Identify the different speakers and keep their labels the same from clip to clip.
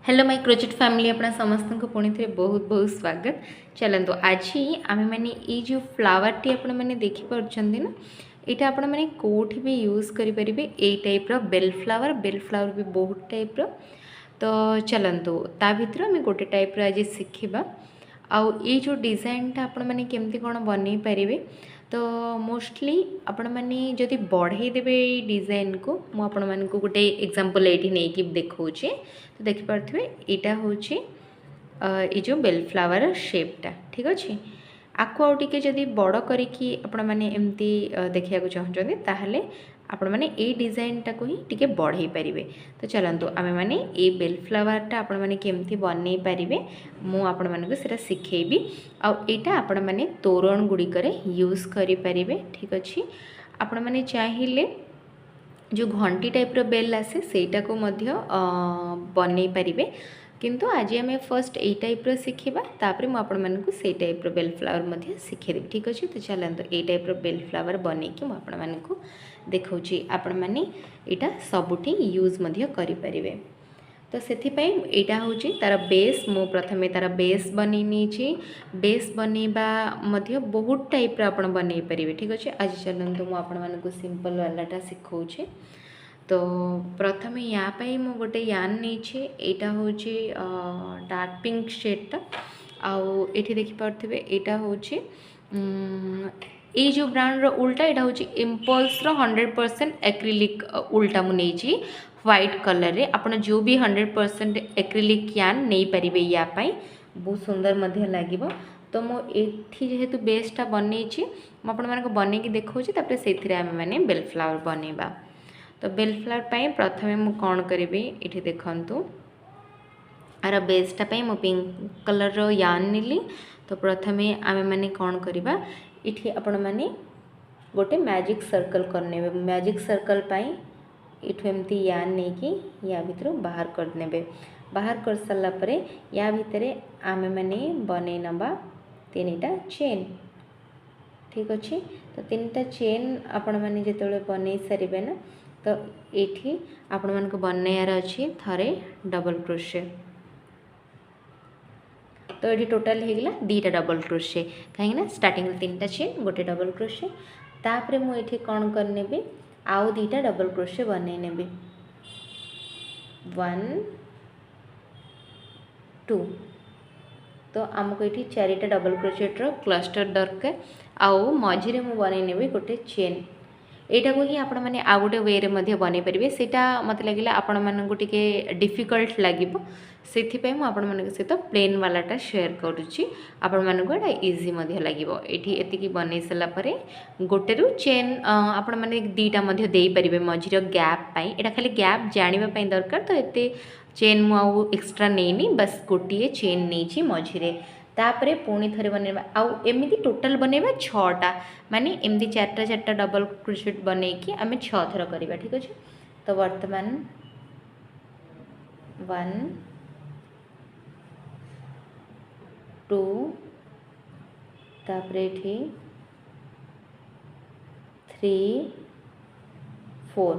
Speaker 1: Hello my crochet family अपना समस्त को पुणी थे बहुत बहुत स्वागत। चलते आज आम मैंने ये जो फ्लावर टी आपण मैंने देखिपुंट ना यहाँ आपण मैंने कौटी भी यूज करेंगे ये टाइप्र बेल फ्लावर भी बहुत टाइप्र। तो चलतु ता भर आम गोटे टाइप्र आज शिखा आउ ये जो डिजाइनटा आपण मैंने केमती कौन बन पारे। तो मोस्टली आपण मैंने जदि बढ़े देवे डिजाइन को मुझे आपको गोटे एग्जांपल ये नहीं देखा। तो देखिपे यहाँ हूँ ये जो बेल फ्लावर शेपटा ठीक अच्छे आपको आउ टे जदि बड़ करी आपण मैंने एमती देखा चाहते ताहले आपण मैंने ये डिजाइनटा को ही टिके बढ़े पारे। तो चलतु आम मैंने ये बेल फ्लावरटा आपण मैंने केमती बनई पारे मुझे शिखेबी आईटा आपण मैंने तोरण गुड़िकर यूज करें ठीक अच्छे। आपण मैंने चाहिए जो घंटी टाइप्र बेल आसे सेटा को बनई पारे किंतु आज आम फर्स्ट यही टाइप्र शिखा तापर मुझे से टाइप्र बेल फ्लावर शिखेदेवी ठीक अच्छे। तो चलते ये टाइप्र बेल फ्लावर बनईकि मुझे देखा आपण मैंने यहाँ सबुठी यूज करें। तो से यहाँ हूँ तार बेस मु प्रथमे तार बेस बनई बेस बनवा बहुत टाइप्र आप बनई पारे ठीक अच्छे। आज चलते मुझे सिंपल वालाटा शिखाऊे। तो प्रथमे यापाई मु गोटे यान नहीं यहाँ हूँ डार्क पिंक शेडटा आउ ये देखिपे यहाँ हूँ ये जो ब्रांड उल्टा यहाँ हूँ इम्पल्स 100% एक्रिलिक उल्टा मुझे व्हाइट कलर रे आपन जो भी 100% एक्रिलिक यान नहीं पारे यापाई बहुत सुंदर मध्य लगे। तो मुझे जेहेतु बेसटा बनई मुझे बनईकी देखा से मैंने बेल फ्लावर बनवा। तो बेल फ्लावर प्रथमे मु कौन करी ये देखु आर बेसटा मु पिंक कलर यान नीली। तो प्रथमे आम मैंने कौन करवा ये आपण मैंने गोटे मैजिक सर्कल करने मैजिक सर्कल इठू एमती यान नहीं कि या भीतर बाहर करने बाहर कर सारापर या भितर आम मैंने बनई नवा 3टा चेन ठीक अच्छे। तो 3टा चेन आपण मैंने जिते बनई सारे ना तो ये आपण मान बनैयार अच्छी थरे डबल क्रोशे। तो ये टोटाल होगला 2टा डबल क्रोशे कहीं स्टार्टिंग 3टा चेन गोटे डबल क्रोशे तापर मुझे कौन करने आउ 2टा डबल क्रोशे बनई ने 1 2। तो आमको ये 4टा डबल क्रोशेट्र क्लस्टर दरकार आउ मझे मुझे बनई ने गोटे चेन यहाँ को ही आपण मैंने आउ गोटे वे रे बनई पारे सेटा मत लगे आपण मानक टिके डिफिकल्ट लगे से सहित प्लेन वालाटा शेयर करुच्ची आपण मानक एटा इजी लगे। ये ये बनई सारापर गोटे रु चेन आपण मैंने 2टा दे पारे मझीर गैप यहाँ खाली गैप जानापी दरकार। तो ये चेन मु एक्सट्रा नहीं बस गोटे चेन नहीं मझीरे तापरे पुणी थे बनवा आउ एमती टोटाल बनवा 6टा माने एमती 4टा डबल क्रोशेट बनईकी आम 6 थर करवा ठीक अच्छे। तो वर्तमान 1 2 तापरे 3 4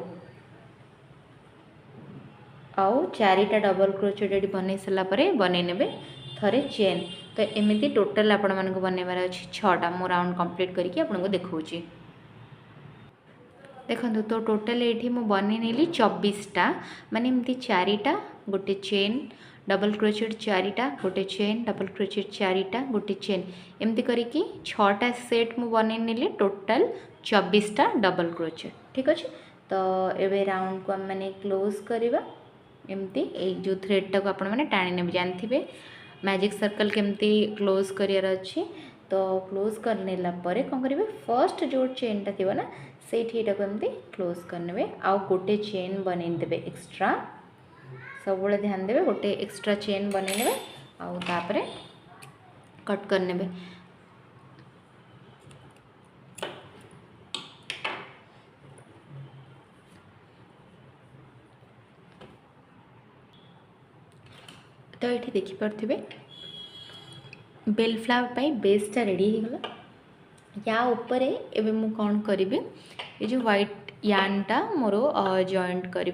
Speaker 1: आउ 4टा डबल क्रोशेट बनई सारापर बनई ने थरे चेन। तो एमती टोटाल आपण मानक बनवार अच्छी 6टा मो राउंड कंप्लीट करके आपको देखा देखो। तो टोटाल ये बनई नी 24टा माने एमती 4टा गोटे चेन डबल क्रोशेट 4टा गोटे चेन डबल क्रोशेट 4टा गोटे चेन एमती करके 6टा सेट मु बनई नी टोटाल 24टा डबल क्रोशेट ठीक अच्छे। तो ये राउंड को आम मैंने क्लोज करवा एमती जो थ्रेडटा को आपण मैंने टाणी ने जानते मैजिक सर्कल केमती क्लोज करार अच्छे। तो क्लोज करनेला परे कौन करेंगे फर्स्ट जो चेनटा थी ना से को एमती क्लोज करने आउ गोटे चेन बनईदेवे एक्सट्रा सब ध्यान देवे गोटे एक्सट्रा चेन बनईने आउ तापरे कट करने। तो ये देखिपे बेल फ्लावर बेसटा रेडी होगला या उपरे एबे मु कौन करी ये जो व्हाइट यानटा मोर जॉइंट करी।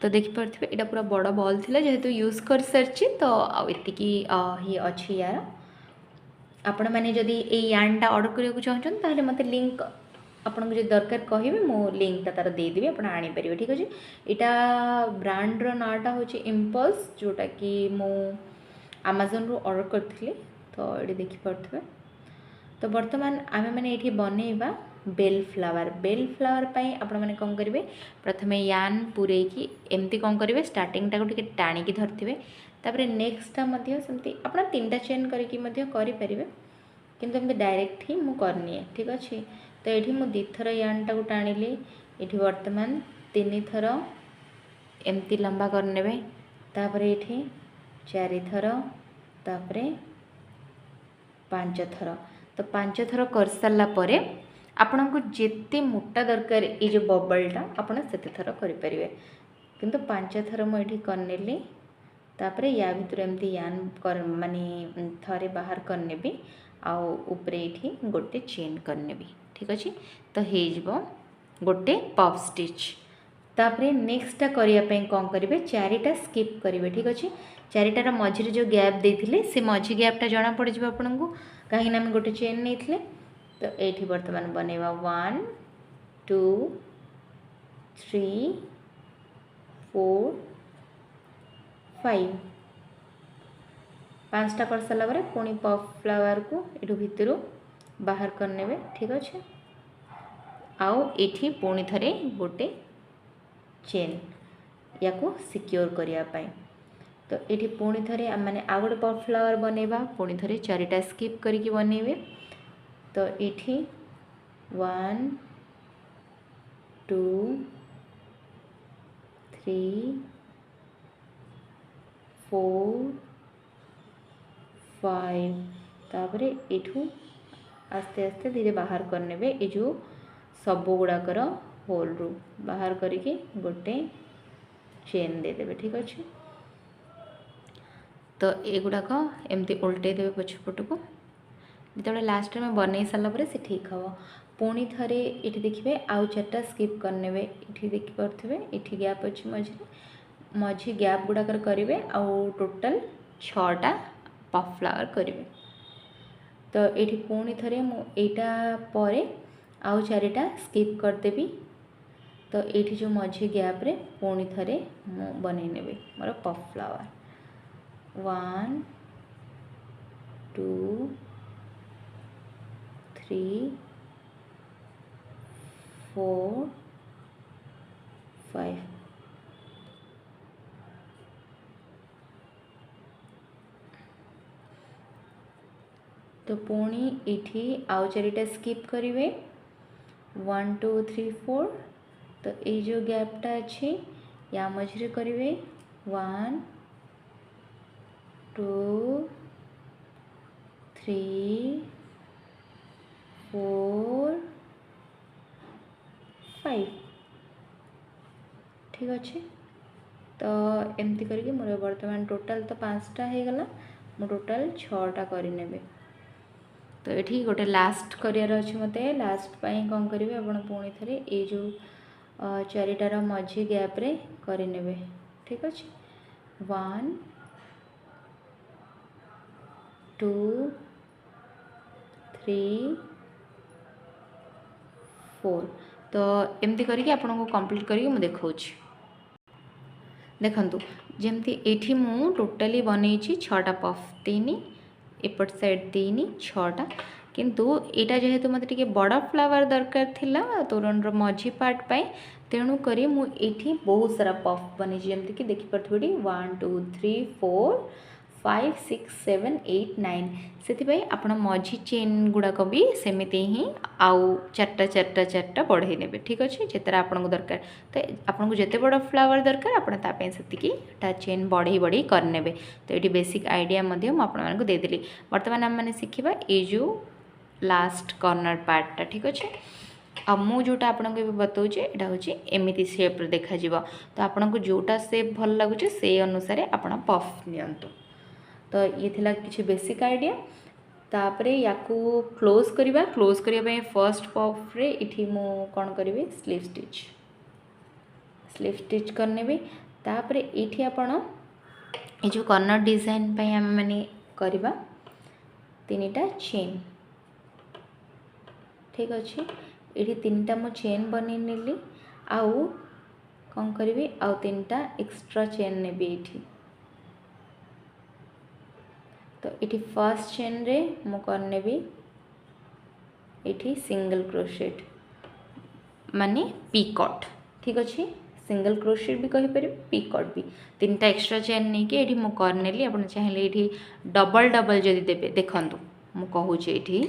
Speaker 1: तो देखिपे यहाँ पूरा बड़ बॉल थिला जेहेतु यूज कर सारी तो आती ही अच्छी यार आपण मैंने जदि यानटा ऑर्डर करने चाहूँ ताहले मते लिंक आपन को जो दरकार कहे मो लिंकटा तार देदेवी आप आनीपर ठीक अच्छे। यहाँ ब्रांडर नाटा हूँ इम्पल्स जोटा कि मु आमाजन रू ऑर्डर करी तो ये देखिपे तो बर्तमान आमे मैंने ये बनइबा बेल फ्लावर पाई आपण मैंने कौन करेंगे प्रथम यान पूरे की एमती कौन करेंगे स्टार्टिंगटा को टाणिकी धरते तापर नेक्स्टा सेमती आप 3टा चेन करें किंतु एमती डायरेक्ट ही मु करनी ठीक अच्छे। तो ये मुझे 2 थर यानटा को टाणिली ये बर्तमान 3 थर एमती लंबा करने तापर ये 4 थर तापर 5 थर तो 5 थर कर सारा परे आपण को जिते मोटा दरकार ये जो बबलटा आपड़ से थर करेंगे किंतु 5 थर मुझे करनेली तापर या भर एमती यान कर माने थरे बाहर करने आउ उपरे ये गोटे चेन करने ठीक अच्छे। तो हो गोटे पफ स्टिच तापर नेक्स्टा करने कौन करेंगे 4टा स्किप करेंगे ठीक अच्छे। 4टार मझे जो गैप देते से मझी गैपटा जना पड़ जाए आपन को कहीं आम गोटे चेन नहीं थे। तो ये बर्तमान बनइबा 1 2 3 4 5 5टा कर सारा पर पुणी पफ फ्लावर को यू भितर बाहर करने ठीक अच्छे। आउ ये पुणी थे गोटे चेन या को सिक्योर करने तो ये पुणी थे आम मैंने आउ गोटे पफ फ्लावर बनइबा पुणी थे 4टा स्किप करके बनइबे। तो ये 1 2 3 4 5 तापर एठू आस्ते आस्ते धीरे बाहर करने ये जो सब गुड़ाकर होल रू बाहर करके गोटे चेन देदेवे ठीक अच्छे। तो युड़ाक एमती उल्टे देवे पछपट को जो लास्ट में बनई सारापर से ठीक हम पुणी थे ये देखिए आउ 4टा स्किप करने ये देखिपे ये गैप अच्छी मझी गैप गुड़ाकर करेंगे आउ टोटाल 6टा पफ फ्लावर करेंगे। तो ये पुणी थे मुझा पर आउ 4टा स्किप करदेवी तो ये जो मझी गैप रे पुणी थे मु बनई ने मोर पफ फ्लावर 1 2 3 4 5 तो पुणी ये आउ 4टा स्किप करेंगे 1 2 3 4 तो ये जो गैपटा अच्छी या मझे करेंगे 1 2 3 4 5 ठीक अच्छे। तो एमती करके मोर बर्तमान टोटाल तो 5टा हो गला मु टोटाल 6टा करने। तो ये गोटे लास्ट करार अच्छे मत लास्ट पाई कौन करेंगे आप पुणी थे ये जो 4टार मझी गैप रे करने ठीक अच्छे 1 2 3 4 तो एमती करके आपको कंप्लीट करके मुझे देखा देखु जमती ये मु टोटाली बनई 6टा पफ 3 एपट साइड 3 6टा किंतु यहाँ जेहेतु मत टे बड़ फ्लावर दरकार थिला तोरण मझी पार्ट पाई तेणु करी मुझे बहुत सारा पफ बनी जमती कि देखिपे 1 2 3 4 5 6 7 8 9 से आप मझी चेन गुड़ाक भी सेमती ही आउ 4टा बढ़ई ने ठीक अच्छे जितना आपको दरकार। तो आपको जिते बड़ फ्लावर दरकार आपड़ी से चेन बढ़ई बढ़ई करने। तो ये बेसिक आइडिया देदेली। बर्तमान आम मैंने शिखा ये जो लास्ट कॉर्नर पार्टा ठीक अच्छे आ मु जोटा आपको बताऊे यहाँ हूँ एमती सेप्रे देखा। तो आपको जोटा सेप भल लगुच से अनुसार आप पफ नियंतु। तो ये थिला किसी बेसिक आइडिया तापरे या क्लोज करने फर्स्ट पफ रे इठी मु कौन करी स्लीव स्टिच करने तापर ये आपण ये जो कॉर्नर डिजाइन पे आम मैंने करवा 3टा चेन ठीक अच्छे ये 3टा मो चेन बन नेली आउ कौन करी आउ 3टा एक्स्ट्रा चेन ने तो ये फर्स्ट चेन रे मु करने ये सिंगल क्रोशेट माने पीकॉट ठीक अच्छे सिंगल क्रोशेट भी कहीपर पीकॉट भी 3टा एक्स्ट्रा चेन नहीं कि ये करनेली आप चाहिए ये डबल डबल जदि देवे देखूँ मु कहूँ ये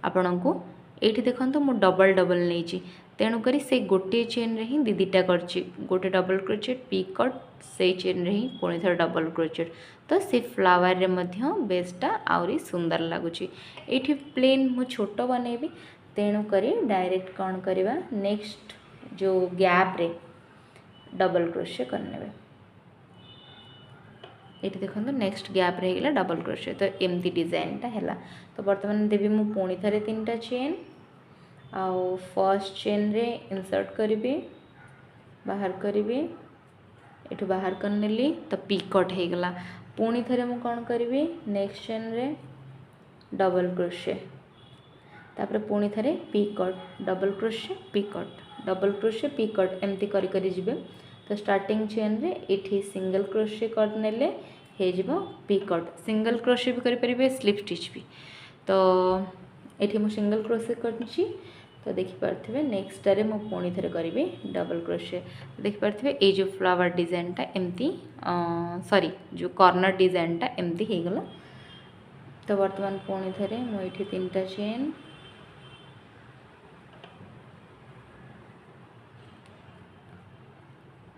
Speaker 1: आपण को ये देखो मु डबल डबल नहीं तेणुक से गोटे चेन रे ही दीटा कर गोटे डबल क्रोचेट पीकॉट से चेन रे ही पुणी थे डबल क्रोचेट तो से फ्लावर रे मध्य बेसटा आहरी सुंदर लगुच ये प्लेन मु छोट बनैबी तेणुक डायरेक्ट कौन करवा नेक्स्ट जो गैप रे डबल क्रोशे करने ये देखो नेक्स्ट गैप रहीगला डबल क्रोशे तो एमती डिजाइनटा है तो बर्तमान देवी मु पुणी थे 3टा चेन आउ फर्स्ट चेन रे इंसर्ट करी बाहर करी एठू बाहर करनेली तो पीकॉट हो गला पुणी थे मु कौन करी नेक्स्ट चेन रे डबल क्रोशे तापर पुणी थे पीकॉट डबल क्रोशे पीकॉट एमती करी करी जिबे तो स्टार्टिंग चेन रे इठी सिंगल क्रोशे करनेले हे जिवो पीकॉट सिंगल क्रोशे भी करि परिबे स्लिप स्टिच भी तो एठी मु सिंगल क्रोशे करछि तो देखि पारथिबे नेक्स्ट रे मु पुणी थे करी डबल क्रोशे देखि पारथिबे ए जो फ्लावर डिजाइनटा एमती सॉरी जो कॉर्नर डिजाइनटा एमती हे गला तो वर्तमान पुणी थे मु एठी 3टा चेन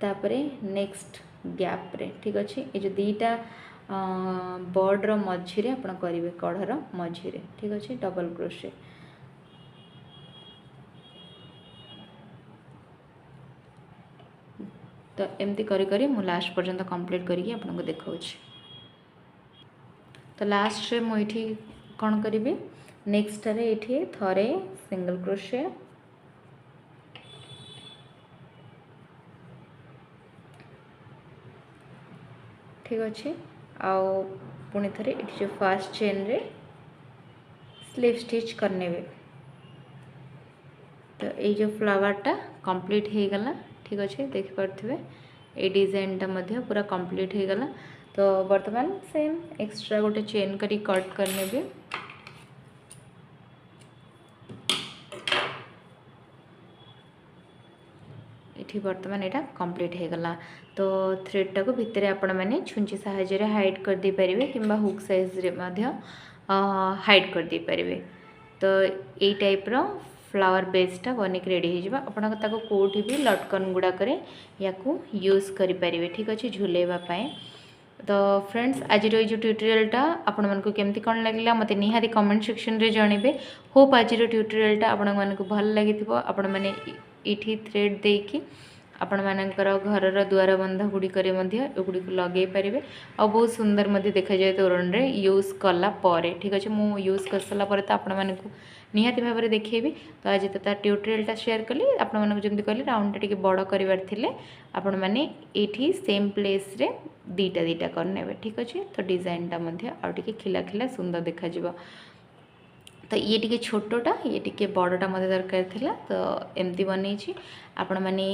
Speaker 1: तापरे नेक्स्ट गैप रे ठीक अच्छे ये जो 2टा बॉर्डर मझी रे आपण करेंगे कढ़र मझी रे ठीक अच्छे डबल क्रोशे तो एमती करी करी मु लास्ट पर्यंत कंप्लीट करिकी आपनको देखाउछि तो लास्ट रे मु एठी कोन करिवे नेक्स्ट रे एठी थरे सिंगल क्रोशे ठीक अच्छे आउ पुणी थे ये जो फर्स्ट चेन रे स्लीव स्टिच करने तो ये जो फ्लावरटा कंप्लीट हो गला ठीक अच्छे देख पारे ये डिजाइनटा मध्य पूरा कंप्लीट हो गला तो वर्तमान सेम एक्स्ट्रा गोटे चेन करी कट करने ये वर्तमान यहाँ कंप्लीट हो गला तो थ्रेडटा को भितर आपण मैंने छुंची साहाय्य हाइड कर दे पारे कि हुक साइज रे मध्य हाइड कर दे पारे तो यही टाइप रो फ्लावर बेसटा बनिक रेडी हो जाता कौटी भी लटकन गुड़ाक या यूज करें ठीक अच्छे झुलेवाई तो फ्रेंड्स आज जो ट्यूटोरियलटा आपण मानकु केमती कौन लगे मत निहाती कमेंट सेक्शन रे जनइबे होप आज ट्यूटोरियलटा आपण मानकु भल लगिथिबो आपण माने इठी थ्रेड देकी आपण मानकर घरर द्वार बंध गुड़िक एगुड़ी लगे पारे आ बहुत सुंदर मध्य देखा जाए तोरण रे यूज कला परे ठीक अच्छे मु यूज कर सारा पर तो आपण मानकु निहाती भाव में देखेबी तो आज तो ट्यूटोरियलटा शेयर कली आपण मानकु जमती कहली राउंड टिके बड़ करिवार थिले आपण माने एठी सेम प्लेस रे दीटा दीटा करने ठीक अच्छे तो डिजाइनटा मध्य आ टिके खिला खिला सुंदर देखा जिवो तो ये टिके छोटोटा ये टिके बड़टा मध्य दरकार थिला तो एमती बनैछि आपण माने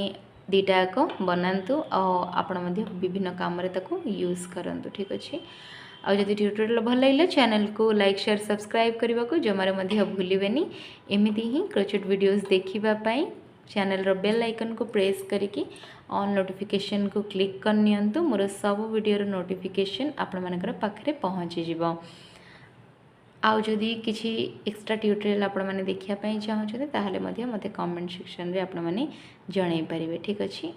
Speaker 1: दीटा को बनातु आपण मध्य विभिन्न काम रे ताको यूज करंतु ठीक अच्छे आ जदि ट्यूटोरियल भल लगे चैनल को लाइक शेयर सब्सक्राइब करने को जमारे मध्य भूलिबेनी एमिति ही क्रोचेट वीडियोस देखिबा पाई चैनल रो बेल आइकन को प्रेस करिकी ऑन नोटिफिकेशन को क्लिक कर नियंतु मोर सब वीडियो रो नोटिफिकेशन आपण मानकर पाखरे पहुँची जिवो आउ जदि किसी एक्स्ट्रा ट्यूटोरियल आपण माने देखिया पाई चाहूछते ताहले मध्य मते कमेंट सेक्शन रे आपण माने जणाई पारिबे ठीक अछि।